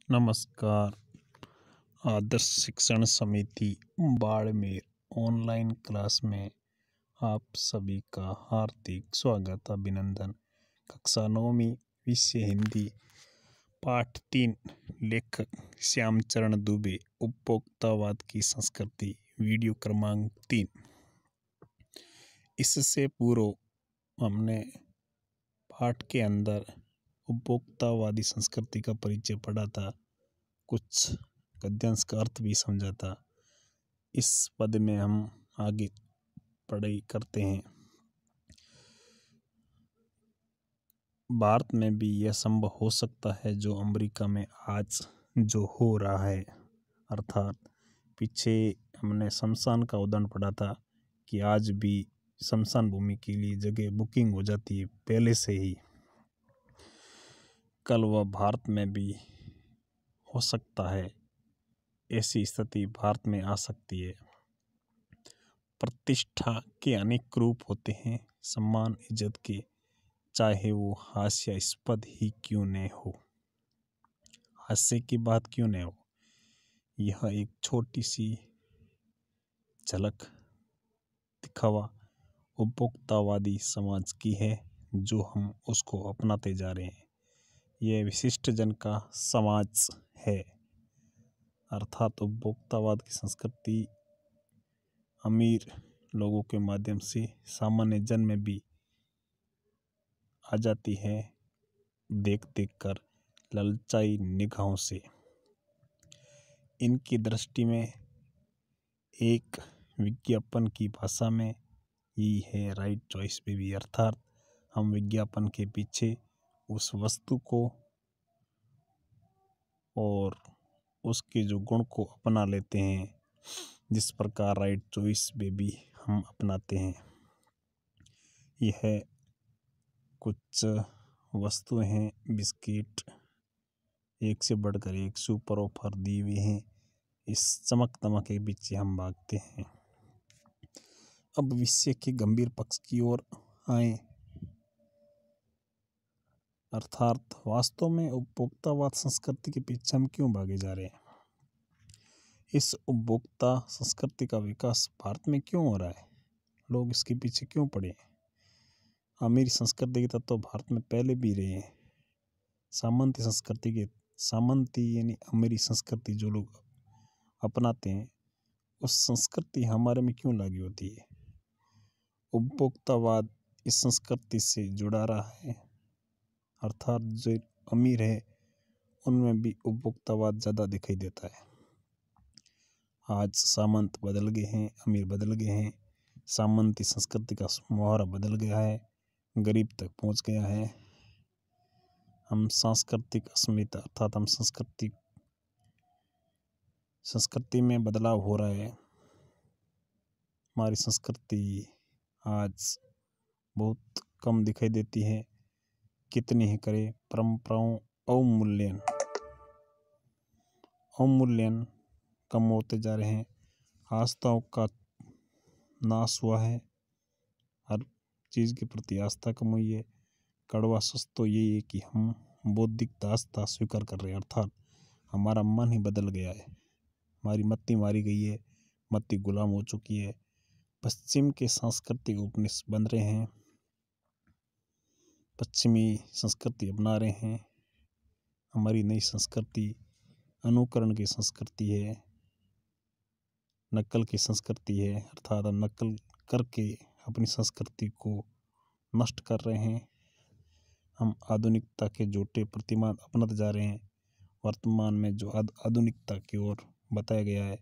नमस्कार। आदर्श शिक्षण समिति बाड़मेर ऑनलाइन क्लास में आप सभी का हार्दिक स्वागत अभिनंदन। कक्षा 9वीं विषय हिंदी पाठ 3 लेखक श्यामचरण दुबे उपभोक्तावाद की संस्कृति वीडियो क्रमांक 3। इससे पूर्व हमने पाठ के अंदर उपभोक्तावादी संस्कृति का परिचय पढ़ा था, कुछ गद्यांश का अर्थ भी समझा था। इस पद में हम आगे पढ़ाई करते हैं। भारत में भी यह संभव हो सकता है जो अमेरिका में आज जो हो रहा है, अर्थात पीछे हमने शमशान का उदाहरण पढ़ा था कि आज भी शमशान भूमि के लिए जगह बुकिंग हो जाती है पहले से ही। कल वह भारत में भी हो सकता है, ऐसी स्थिति भारत में आ सकती है। प्रतिष्ठा के अनेक रूप होते हैं, सम्मान इज्जत के, चाहे वो हास्यास्पद ही क्यों न हो, हास्य की बात क्यों न हो। यह एक छोटी सी झलक दिखावा उपभोक्तावादी समाज की है जो हम उसको अपनाते जा रहे हैं। यह विशिष्ट जन का समाज है, अर्थात उपभोक्तावाद की संस्कृति अमीर लोगों के माध्यम से सामान्य जन में भी आ जाती है, देख देख कर ललचाई निगाहों से। इनकी दृष्टि में एक विज्ञापन की भाषा में यही है राइट चॉइस बेबी, अर्थात हम विज्ञापन के पीछे उस वस्तु को और उसके जो गुण को अपना लेते हैं, जिस प्रकार राइट चॉइस बेबी हम अपनाते हैं। यह कुछ वस्तुएं हैं, बिस्किट एक से बढ़कर एक सुपर ऑफर दिए हुए हैं, इस चमक दमक के पीछे हम भागते हैं। अब विषय के गंभीर पक्ष की ओर आए, अर्थात वास्तव में उपभोक्तावाद संस्कृति के पीछे हम क्यों भागे जा रहे हैं। इस उपभोक्ता संस्कृति का विकास भारत में क्यों हो रहा है, लोग इसके पीछे क्यों पड़े हैं। अमीरी संस्कृति के तत्व भारत में पहले भी रहे हैं। सामंती संस्कृति के, सामंती यानी अमीरी संस्कृति जो लोग अपनाते हैं, उस संस्कृति हमारे में क्यों लागू होती है। उपभोक्तावाद इस संस्कृति से जुड़ा रहा है, अर्थात जो अमीर है उनमें भी उपभोक्तावाद ज़्यादा दिखाई देता है। आज सामंत बदल गए हैं, अमीर बदल गए हैं, सामंती संस्कृति का मुहावरा बदल गया है, गरीब तक पहुंच गया है। हम सांस्कृतिक अस्मिता, अर्थात हम संस्कृति में बदलाव हो रहा है। हमारी संस्कृति आज बहुत कम दिखाई देती है, कितनी ही करे। परंपराओं अवमूल्यन कम होते जा रहे हैं, आस्थाओं का नाश हुआ है, हर चीज़ के प्रति आस्था कम हुई है। कड़वा सच तो यही है कि हम बौद्धिक दासता स्वीकार कर रहे हैं, अर्थात हमारा मन ही बदल गया है, हमारी मत्ती मारी गई है, मत्ती गुलाम हो चुकी है। पश्चिम के सांस्कृतिक उपनिषद बन रहे हैं, पश्चिमी संस्कृति अपना रहे हैं। हमारी नई संस्कृति अनुकरण की संस्कृति है, नकल की संस्कृति है, अर्थात हम नकल करके अपनी संस्कृति को नष्ट कर रहे हैं। हम आधुनिकता के झूठे प्रतिमान अपनाते जा रहे हैं। वर्तमान में जो आधुनिकता की ओर बताया गया है,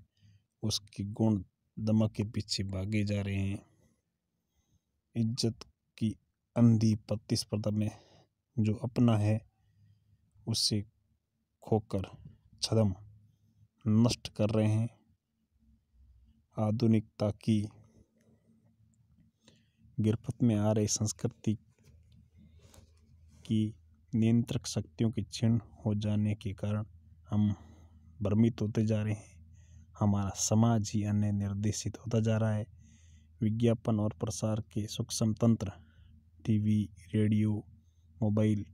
उसकी गुण दमक के पीछे भागे जा रहे हैं। इज्जत की अंधी प्रतिस्पर्धा में जो अपना है उससे खोकर छदम नष्ट कर रहे हैं। आधुनिकता की गिरफ्त में आ रही संस्कृति की नियंत्रक शक्तियों के क्षीण हो जाने के कारण हम भ्रमित होते जा रहे हैं। हमारा समाज ही अन्य निर्देशित होता जा रहा है। विज्ञापन और प्रसार के सूक्ष्म तंत्र, टीवी, रेडियो, मोबाइल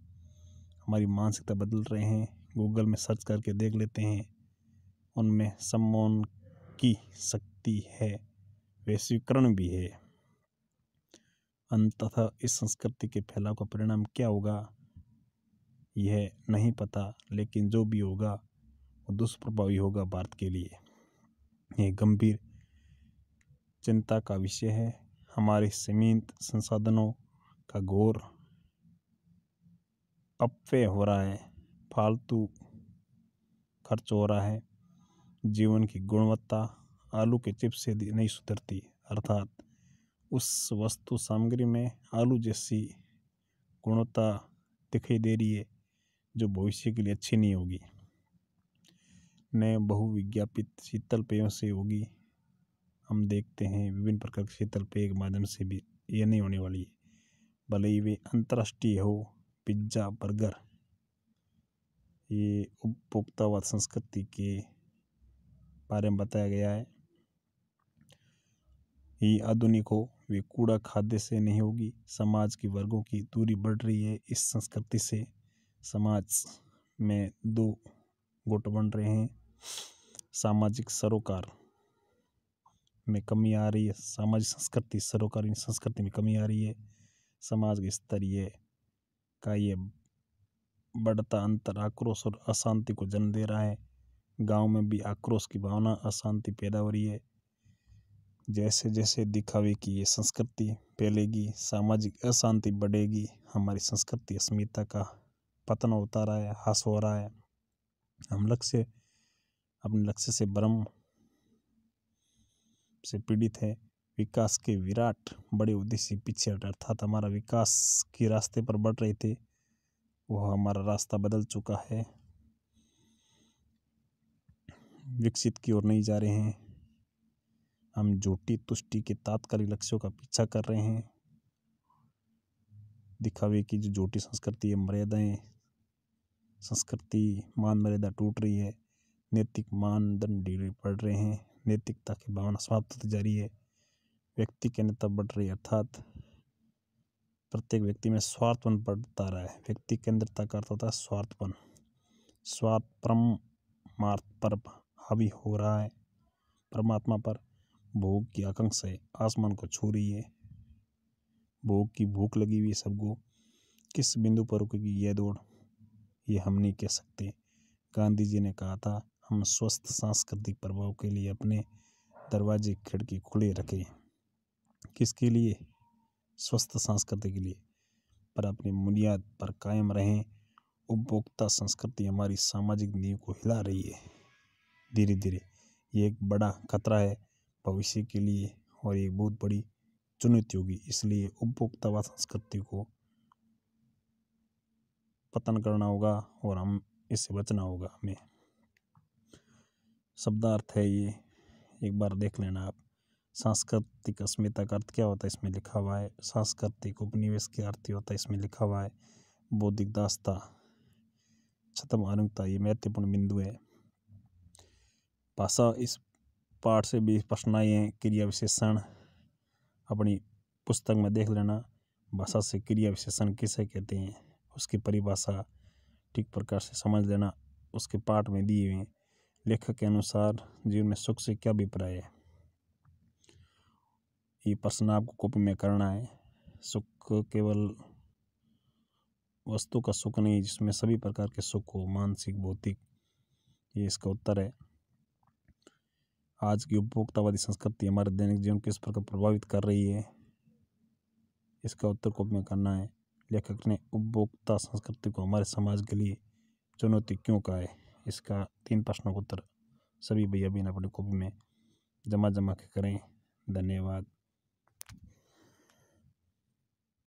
हमारी मानसिकता बदल रहे हैं। गूगल में सर्च करके देख लेते हैं, उनमें सम्मोहन की शक्ति है, वैश्वीकरण भी है। अंततः इस संस्कृति के फैलाव का परिणाम क्या होगा यह नहीं पता, लेकिन जो भी होगा वो दुष्प्रभावी होगा भारत के लिए। यह गंभीर चिंता का विषय है। हमारे सीमित संसाधनों का घोर अपव्यय हो रहा है, फालतू खर्च हो रहा है, जीवन की गुणवत्ता आलू के चिप्स से नहीं सुधरती, अर्थात उस वस्तु सामग्री में आलू जैसी गुणवत्ता दिखाई दे रही है जो भविष्य के लिए अच्छी नहीं होगी। नए बहुविज्ञापित शीतल पेयों से होगी। हम देखते हैं विभिन्न प्रकार के शीतल पेय के माध्यम से भी ये नहीं होने वाली है, भले ही वे अंतर्राष्ट्रीय हो, पिज्जा, बर्गर। ये उपभोक्तावाद संस्कृति के बारे में बताया गया है। ये आधुनिक हो, वे कूड़ा खाद्य से नहीं होगी। समाज की वर्गों की दूरी बढ़ रही है इस संस्कृति से। समाज में दो गुट बन रहे हैं। सामाजिक सरोकार में कमी आ रही है, सामाजिक संस्कृति सरोकारी संस्कृति में कमी आ रही है। समाज के स्तरीय का ये बढ़ता अंतर आक्रोश और अशांति को जन्म दे रहा है। गांव में भी आक्रोश की भावना, अशांति पैदा हो रही है। जैसे जैसे दिखावे की ये संस्कृति फैलेगी, सामाजिक अशांति बढ़ेगी, हमारी संस्कृति अस्मिता का पतन होता रहा है, ह्रास हो रहा है। हम अपने लक्ष्य से भ्रम से पीड़ित है। विकास के विराट बड़े उद्देश्य पीछे हटे, अर्थात हमारा विकास के रास्ते पर बढ़ रहे थे, वह हमारा रास्ता बदल चुका है, विकसित की ओर नहीं जा रहे हैं। हम झूठी तुष्टि के तात्कालिक लक्ष्यों का पीछा कर रहे हैं। दिखावे की जो झूठी संस्कृति है, मर्यादाएं संस्कृति, मान मर्यादा टूट रही है, नैतिक मानदंड ढीले पड़ रहे हैं, नैतिकता की भावना समाप्त होती जा रही है, व्यक्ति केंद्रितता बढ़ रही है, अर्थात प्रत्येक व्यक्ति में स्वार्थपन बढ़ता रहा है। व्यक्ति केंद्रितता का अर्थ होता है स्वार्थपन। स्वार्थ परमार्थ पर हावी हो रहा है, परमात्मा पर भोग की आकांक्षा आसमान को छू रही है। भोग की भूख लगी हुई सबको, किस बिंदु पर रुकेगी यह दौड़, ये हम नहीं कह सकते। गांधी जी ने कहा था, हम स्वस्थ सांस्कृतिक प्रभाव के लिए अपने दरवाजे खिड़की खुले रखें। किसके लिए? स्वस्थ संस्कृति के लिए, पर अपनी बुनियाद पर कायम रहें। उपभोक्ता संस्कृति हमारी सामाजिक नींव को हिला रही है धीरे धीरे। ये एक बड़ा खतरा है भविष्य के लिए और एक बहुत बड़ी चुनौती होगी। इसलिए उपभोक्तावाद संस्कृति को पतन करना होगा और हम इससे बचना होगा। हमें शब्दार्थ है ये, एक बार देख लेना आप। सांस्कृतिक अस्मिता का अर्थ क्या होता है इसमें लिखा हुआ है। सांस्कृतिक उपनिवेश के अर्थ होता है इसमें लिखा हुआ है। बौद्धिक दास्ता, छद्म आधुनिकता, ये महत्वपूर्ण बिंदु है। भाषा इस पाठ से भी प्रश्न आए हैं। क्रिया विशेषण अपनी पुस्तक में देख लेना। भाषा से क्रिया विशेषण किसे कहते हैं, उसकी परिभाषा ठीक प्रकार से समझ लेना, उसके पाठ में दिए हुए। लेखक के अनुसार जीवन में सुख से क्या अभिप्राय है, ये प्रश्न आपको कॉपी में करना है। सुख केवल वस्तु का सुख नहीं, जिसमें सभी प्रकार के सुख हो, मानसिक, भौतिक, ये इसका उत्तर है। आज की उपभोक्तावादी संस्कृति हमारे दैनिक जीवन किस प्रकार प्रभावित कर रही है, इसका उत्तर कॉपी में करना है। लेखक ने उपभोक्ता संस्कृति को हमारे समाज के लिए चुनौती क्यों कहा है, इसका 3 प्रश्नों का उत्तर सभी भैया बहन अपनी कॉपी में जमा के करें। धन्यवाद।